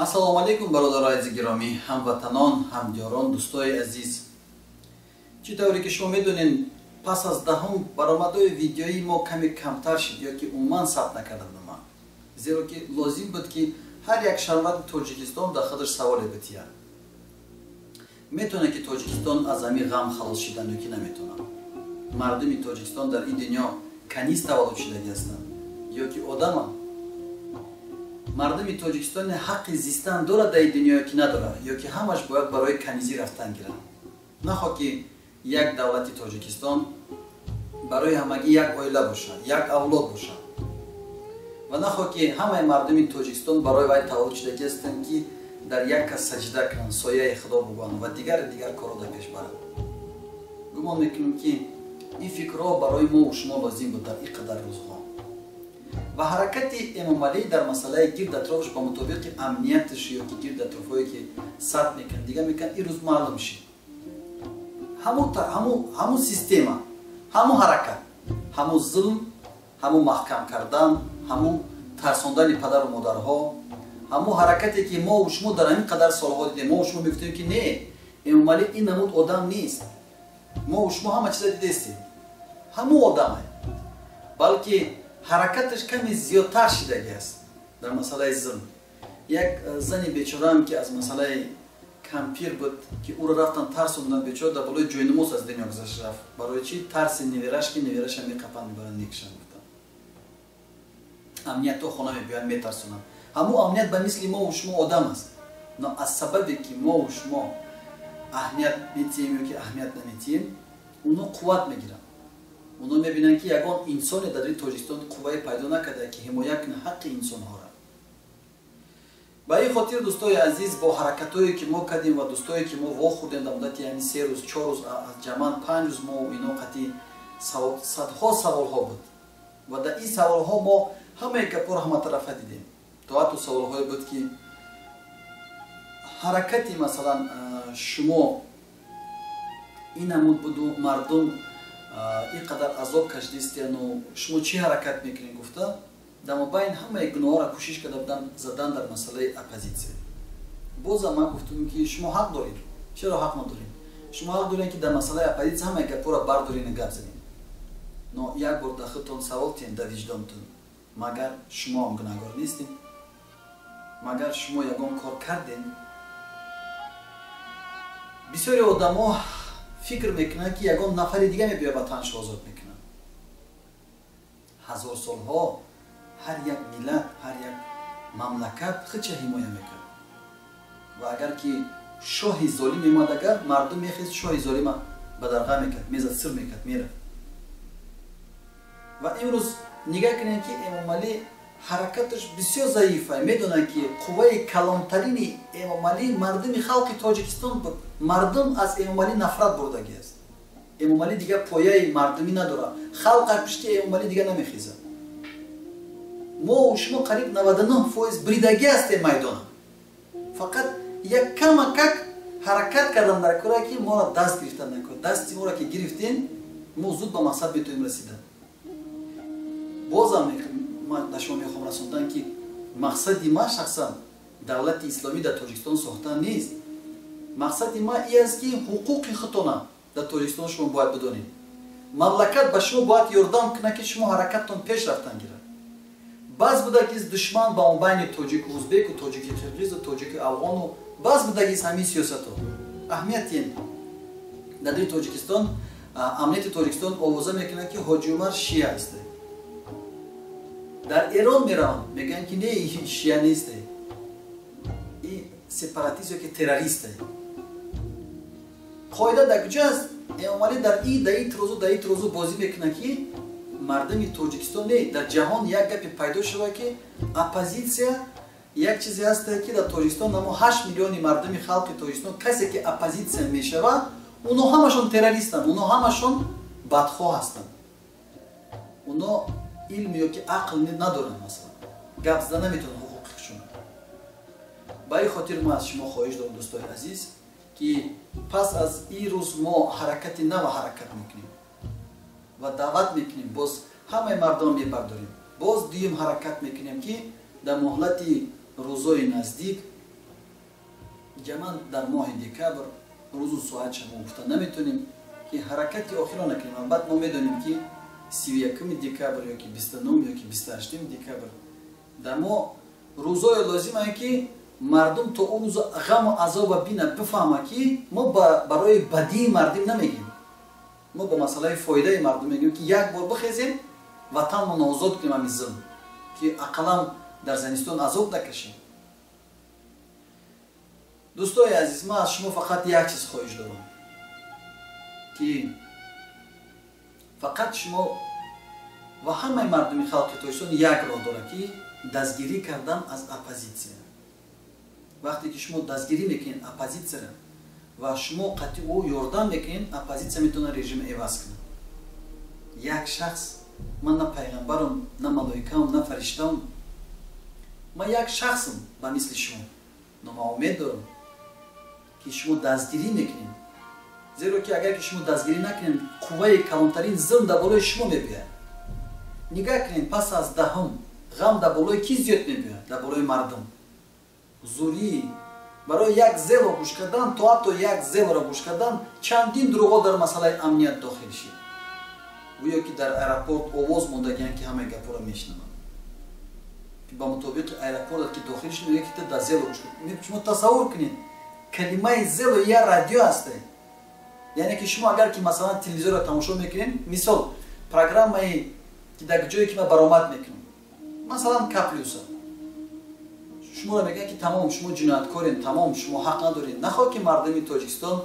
Ассалому алейкум бародарои гиромӣ, ҳамватанон, ҳамдиёрон, дӯстои азиз. Чӣ тавре ки шумо медонед, пас аз даҳум баромадҳои видеои мо каме камтар шид ё ки умуман сабт накарда будам. Зеро ки лозим буд ки ҳар як шаҳрванди Тоҷикистон дар худаш саволе битияд. Метавонад ки Тоҷикистон аз ҳамин ғам халос шидан ё ки наметавонад? Мардуми Тоҷикистон дар ин дунё каниз таваллуд шудагӣ ҳастанд ё ки одаманд? Мардуми Тоҷикистон ҳаққи зистан дорад дар ин дунё ё ки надорад, ё ки ҳамаш бояд барои канизӣ рафтан гиранд? Нахоҳ ки як давлати Тоҷикистон барои ҳамагӣ як оила бошад, як авлод бошад. Ва нахоҳ ки ҳамаи мардуми Тоҷикистон барои вай таваллуд шудагӣ ҳастанд ки дар як кас саҷда кунанд, сояи Худо бубанд ва дигар корро дар пеш баранд. Гумон мекунем ки ин фикрҳо барои мо шумо лозим буд дар ин қадар рӯзҳо. Ва ҳаракати Эмомалӣ дар масъалаи гирд атрофаш ба мутобиқи амнияташ ё ки гирд атрофҳое ки сабт мекунад, дигар мекунад, ин рӯз маълум шид. ҳамун система, ҳамун ҳаракат, ҳамун зулм, ҳамун маҳкам кардан, ҳамун тарсондани падару модарҳо, ҳамун ҳаракате ки мо шумо дар ҳамин қадар солҳо дидем, мо шумо мегуфтем ки не, Эмомалӣ ин намуд одам нест. Мо шумо ҳама чиза дидестем. Ҳамун одаме. Балки ҳаракаташ каме зиёдтар шидагӣ аст дар масъалаи зулм. Як зани бечораам ки аз масъалаи кампир буд ки ӯро рафтан тарсондан, бечора дар болои ҷойнамоз аз дунё гузашт рафт. Барои чӣ? Тарси невераш ки невераша меқапанд, мебаранд, мекушанд гуфтанд. Амният то хона мебиёянд, метарсонанд. ҳамун амният ба мисли мо шумо одам аст. Но аз сабабе ки мо шумо аҳамият метиҳем ё ки аҳамият наметиҳем, уно қувват мегиранд. Уно мебинанд ки ягон инсоне дар Тоҷикистон қуввае пайдо накарда ки ҳимоя кунад ҳаққи инсонҳоро. Ба ин хотир дӯстои азиз, бо ҳаракатҳое ки мо кардем ва дӯстое ки мо вохӯрдем дар муддати 3 рӯз, 4 рӯз, ҷамъан 5 рӯз мо ино қатъи садҳо саволҳо буд. Ва дар ин саволҳо мо ҳамаи гапҳоро ҳаматарафа дидем. То ҳатто саволҳое буд ки ҳаракати масалан шумо ин намуд буду мардум ин қадар азоб кашидистияну шумо чӣ ҳаракат мекунед гуфта, дар мобайни ҳамаи гуноҳҳоро кӯшиш карда будам задан дар масъалаи оппозитсия. Бозам ман гуфтам ки шумо ҳақ доред. Чаро ҳақ надоред? Шумо ҳақ доред ки дар масъалаи оппозитсия ҳамаи гапҳоро бардоред гап занед. Но як бор дар худтон савол кунед дар виҷдонтон. Магар шумо ҳам гунаҳгор нестед? Магар шумо ягон кор кардед? Бисёри одамо фикр мекунанд ки ягон нафари дига мебиёяд ватанашро озод мекунад. ҳазор солҳо ҳар як миллат, ҳар як мамлакат хича ҳимоя мекард. Ва агар ки шоҳи золим меомад, агар мардум мехест шоҳи золима бадарға мекард, мезад сир мекард, мерафт. Ва имрӯз нигоҳ кунед ки Эмомалӣ ҳаракаташ бисёр заифа. Медонад ки қувваи калонтарини Эмомалӣ мардуми халқи Тоҷикистон буд. Мардум аз Эмомалӣ нафрат бурдагӣ аст. Эмомалӣ дига пояи мардумӣ надорад. халқ пишти Эмомалӣ дига намехезад. Мо шумо қариб 99% бридагӣ ҳастем майдона. Фақат як камакак ҳаракат кардан дар кора ки моро даст гирифтан накунад. Дасти моро ки гирифтем, мо зуд ба мақсад метавонем расидан. Бозам ман дар шумо мехоҳам расондан ки мақсади ман шахсан давлати исломӣ дар Тоҷикистон сохтан нест. мақсади ман ин аст ки ҳуқуқи худтона дар Тоҷикистон шумо бояд бидонед. Мамлакат ба шумо бояд ёрдам кунад ки шумо ҳаракаттон пеш рафтан гирад. баъз будагиз душман ба мобайни тоҷику ӯзбеку тоҷики қирғизу тоҷики афғону баъз будагиз ҳамин сиёсатҳо аҳамияти дар дили Тоҷикистон, амнияти Тоҷикистон овоза мекунад ки Ҳоҷи Умар шиа аст. Дар Эрон мераванд, мегӯянд ки не шиа нест, ин сепаратист ё ки террорист. қоида дар куҷо аст? Эмомалӣ дар ин трозу бозӣ мекунад ки мардуми Тоҷикистон не, дар ҷаҳон як гапе пайдо шава ки оппозитсия як чизе аст ки дар Тоҷикистон намо 8 миллиони мардуми халқи Тоҷикистон касе ки оппозитсия мешава, уно ҳамашон террористанд, уно ҳамашон бадхоҳ ҳастанд. Уно илм ё ки ақл надоранд, масалан гап зада наметавонанд ҳуқуқишон. Ба ин хотир ман аз шумо хоҳиш дорам дӯстои азиз ки пас аз ин рӯз мо ҳаракати нава ҳаракат мекунем ва даъват мекунем, боз ҳамаи мардон мебардорем. Боз дуюм ҳаракат мекунем ки дар муҳлати рӯзои наздик جمعاً در ماه دکبر روز و ساعت شما گفته نمیتونیم که حرکتی آخر نکنیم. بعد ما میدونیم که 31 دکبر یا که 29 یا که 28 دکبر در ما روزای لازمه که مردم تا اون روز غم و عذاب بینه بفهمه که ما برای بدی مردم نمیگیم، ما با مسئله فایده مردم میگیم که یک بار بخیزیم وطن ما آزاد کنیم از ظلم، که اقلا در زمستان عذاب نکشیم. دوستای عزیز، ما از شما فقط یک چیز خواهش دارم که فقط شما و همه مردم خلق تاجیکستان یک راه داره که دستگیری کردن از اپوزیسیون. وقتی که شما دستگیری میکنین اپوزیسیون و شما قطعی او یاردم میکنین، اپوزیسیون میتونه رژیم عوض کنه. یک شخص، من نه پیغمبرم نه ملائکم نه فرشتم، من یک شخصم به مثل شما، نما امید دارم که شما دستگیری میکنین، زیرا که اگر که شما دستگیری نکنین قوه کلانترین ظلم در بالای شما میبیه. نگاه کنین پس از دهم غم در بالای کی زیاد میبیه؟ در بالای مردم. زوری برای یک زل را گوش کردن تا حتی یک زل را گوش کردن چندین دروغ در مسئله امنیت داخل شد. گویا که در ایرپورت آواز موندگیان که همه گپا را میشنوند که با مطابق ایرپورت که داخل شد میگه که در زل را گوش کنید. شما تصور کنید کلمه زل یا رادیو هسته، یعنی که شما اگر که مثلا تلویزیون را تماشا میکنین، مثال پروگرامی که در جایی که ما برآمد میکنیم مثلا کپلیوسا، شما را میگن که تمام شما جنایتکارین، تمام شما حق ندارین. نخواه که مردم تاجیکستان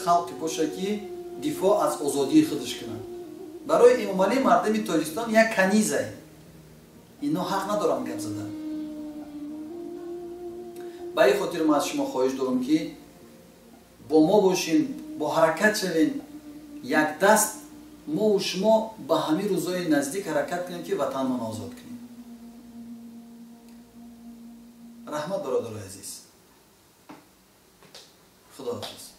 خلق باشه که دفاع از آزادی خودش کنن. برای امامالی مردم تاجیکستان یک کنیزه، اینا حق ندارن گپ زدن. به این خاطر ما از شما خواهش دارم که با ما باشین، با حرکت شوین، یک دست ما و شما به همین روزای نزدیک حرکت کنیم که وطن ما آزاد کنیم. رحمت برادر عزیز، خدا حافظ.